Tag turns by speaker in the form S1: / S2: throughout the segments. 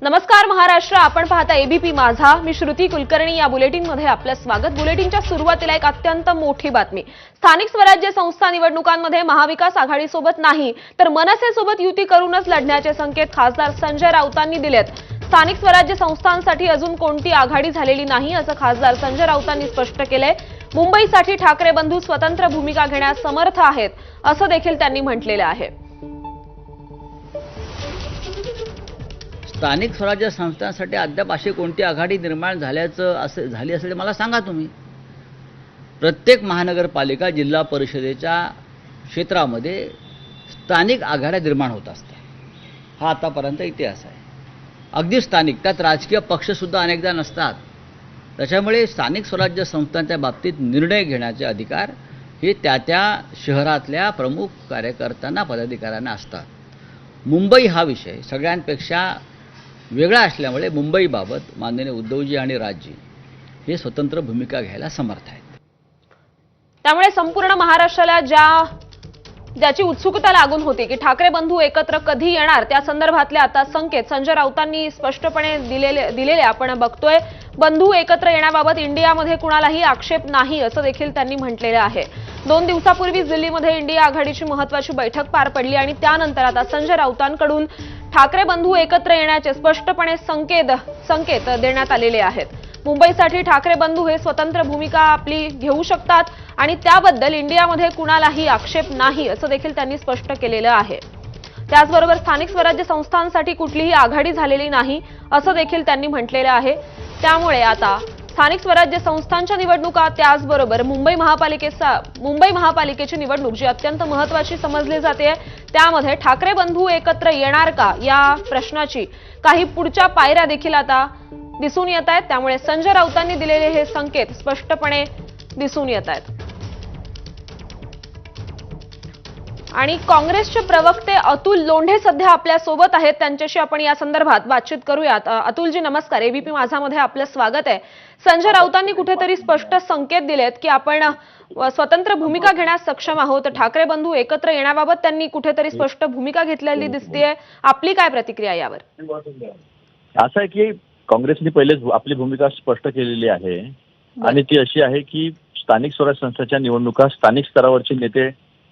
S1: नमस्कार महाराष्ट्र, आपण पाहता एबीपी माझा। मी श्रुती कुलकर्णी। या बुलेटिनमध्ये आपलं स्वागत। बुलेटिनच्या सुरुवातीला एक अत्यंत मोठी बातमी। स्थानिक स्वराज्य संस्था निवडणुकांमध्ये महाविकास आघाडीसोबत नाही तर मनसेसोबत युती करूनच लढण्याचे संकेत खासदार संजय राऊतांनी दिलेत। स्थानिक स्वराज्य संस्थांसाठी अजून कोणती आघाडी झालेली नाही असं खासदार संजय राऊतांनी स्पष्ट केलंय। मुंबईसाठी ठाकरे बंधू स्वतंत्र भूमिका घेण्यास समर्थ आहेत असं देखील त्यांनी म्हटलेलं आहे।
S2: स्थानिक स्वराज्य संस्थांसाठी अद्याप अशी कोणती आघाडी निर्माण झाली असेल मला सांगा तुम्ही। प्रत्येक महानगरपालिका जिल्हा परिषदेच्या क्षेत्रामध्ये स्थानिक आघाड्या निर्माण होत असतात। हा आतापर्यंत इतिहास आहे। अगदी स्थानिक, त्यात राजकीय पक्षसुद्धा अनेकदा नसतात। त्याच्यामुळे स्थानिक स्वराज्य संस्थांच्या बाबतीत निर्णय घेण्याचे अधिकार हे त्या शहरातल्या प्रमुख कार्यकर्त्यांना, पदाधिकाऱ्यांना असतात। मुंबई हा विषय सगळ्यांपेक्षा वेगळा असल्यामुळे मुंबईबाबत माननीय उद्धवजी आणि राजजी हे स्वतंत्र भूमिका घ्यायला समर्थ आहेत।
S1: त्यामुळे संपूर्ण महाराष्ट्राला ज्याची उत्सुकता लागून होती की ठाकरे बंधू एकत्र कधी येणार, त्या संदर्भातले आता संकेत संजय राऊतांनी स्पष्टपणे दिलेले आपण बघतोय। बंधू एकत्र येण्याबाबत इंडियामध्ये कुणालाही आक्षेप नाही असं देखील त्यांनी म्हटलेलं आहे। 2 दिवसापूर्वी दिल्लीमध्ये इंडिया आघाडीची महत्त्वाची बैठक पार पडली आणि त्यानंतर आता संजय राऊतांकडून ठाकरे बंधू एकत्र येण्याचे स्पष्टपणे संकेत देण्यात आलेले आहेत। मुंबईसाठी ठाकरे बंधू हे स्वतंत्र भूमिका आपली घेऊ शकतात आणि त्याबद्दल इंडियामध्ये कुणालाही आक्षेप नाही असं देखील त्यांनी स्पष्ट केलेलं आहे। त्याचबरोबर स्थानिक स्वराज्य संस्थांसाठी कुठलीही आघाडी झालेली नाही असं देखील त्यांनी म्हटलेलं आहे। त्यामुळे आता स्थानिक स्वराज्य संस्थांच्या निवडणुका, त्याचबरोबर मुंबई महापालिकेची निवडणूक जी अत्यंत महत्त्वाची समजली जाते, त्यामध्ये ठाकरे बंधू एकत्र येणार का या प्रश्नाची काही पुढच्या पायऱ्या देखील आता दिसून येत आहेत। त्यामुळे संजय राऊतांनी दिलेले हे संकेत स्पष्टपणे दिसून येत आहेत। आणि काँग्रेसचे प्रवक्ते अतुल लोंढे सध्या आपल्या सोबत आहेत, त्यांच्याशी आपण या संदर्भात बातचीत करूयात। अतुलजी नमस्कार, एबीपी माझामध्ये आपलं स्वागत आहे। संजय राऊतांनी कुठेतरी स्पष्ट संकेत दिलेत की आपण स्वतंत्र भूमिका घेण्यास सक्षम आहोत। ठाकरे बंधू एकत्र येण्याबाबत त्यांनी कुठेतरी स्पष्ट भूमिका घेतलेली दिसतेय। आपली काय प्रतिक्रिया यावर?
S3: असं आहे की काँग्रेसने पहिलेच आपली भूमिका स्पष्ट केलेली आहे आणि ती अशी आहे की स्थानिक स्वराज्य संस्थांच्या निवडणुका स्थानिक स्तरावरचे नेते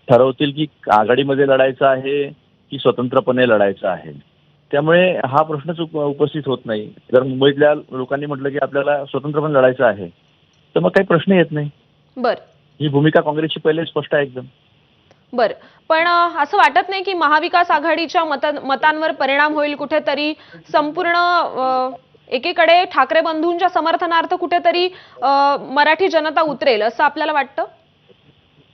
S3: ठरवतील की आघाडीमध्ये लढायचं आहे की स्वतंत्रपणे लढायचं आहे। त्यामुळे हा प्रश्नच उपस्थित होत नाही। जर मुंबईतल्या लोकांनी म्हटलं की आपल्याला स्वतंत्रपणे लढायचं आहे तर मग काही प्रश्न येत नाही।
S1: बर, ही
S3: भूमिका काँग्रेसची पहिले स्पष्ट आहे एकदम।
S1: बर, पण असं वाटत नाही की महाविकास आघाडीच्या मतांवर परिणाम होईल कुठेतरी? संपूर्ण एकीकडे ठाकरे बंधूंच्या समर्थनार्थ कुठेतरी मराठी जनता उतरेल असं आपल्याला वाटतं?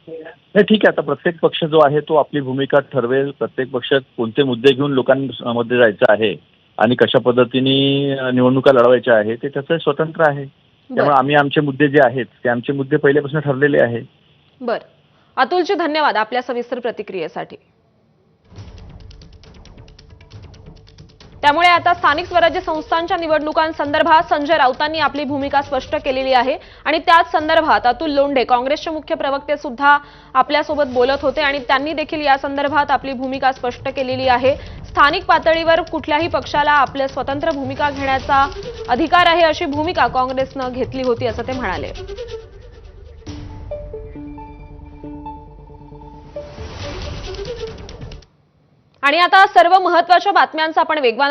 S3: नाही, ठीक आहे। आता प्रत्येक पक्ष जो आहे तो आपली भूमिका ठरवेल। प्रत्येक पक्ष कोणते मुद्दे घेऊन लोकांमध्ये जायचं आहे आणि कशा पद्धतीने निवडणुका लढवायच्या आहे ते त्याचं स्वतंत्र आहे। त्यामुळे आम्ही आमचे मुद्दे जे आहेत ते आमचे मुद्दे पहिल्यापासून ठरलेले आहेत।
S1: बर, अतुलजी धन्यवाद आपल्या सविस्तर प्रतिक्रियेसाठी। त्यामुळे आता स्थानिक स्वराज्य संस्थांच्या निवडणुकांसंदर्भात संजय राऊतांनी आपली भूमिका स्पष्ट केलेली आहे आणि त्याच संदर्भात अतुल लोंढे काँग्रेसचे मुख्य प्रवक्ते सुद्धा आपल्यासोबत बोलत होते आणि त्यांनी देखील या संदर्भात आपली भूमिका स्पष्ट केलेली आहे। स्थानिक पातळीवर कुठल्याही पक्षाला आपल्या स्वतंत्र भूमिका घेण्याचा अधिकार आहे अशी भूमिका काँग्रेसनं घेतली होती असं ते म्हणाले। आणि आता सर्व महत्त्वाच्या बातम्यांचा आपण वेगवान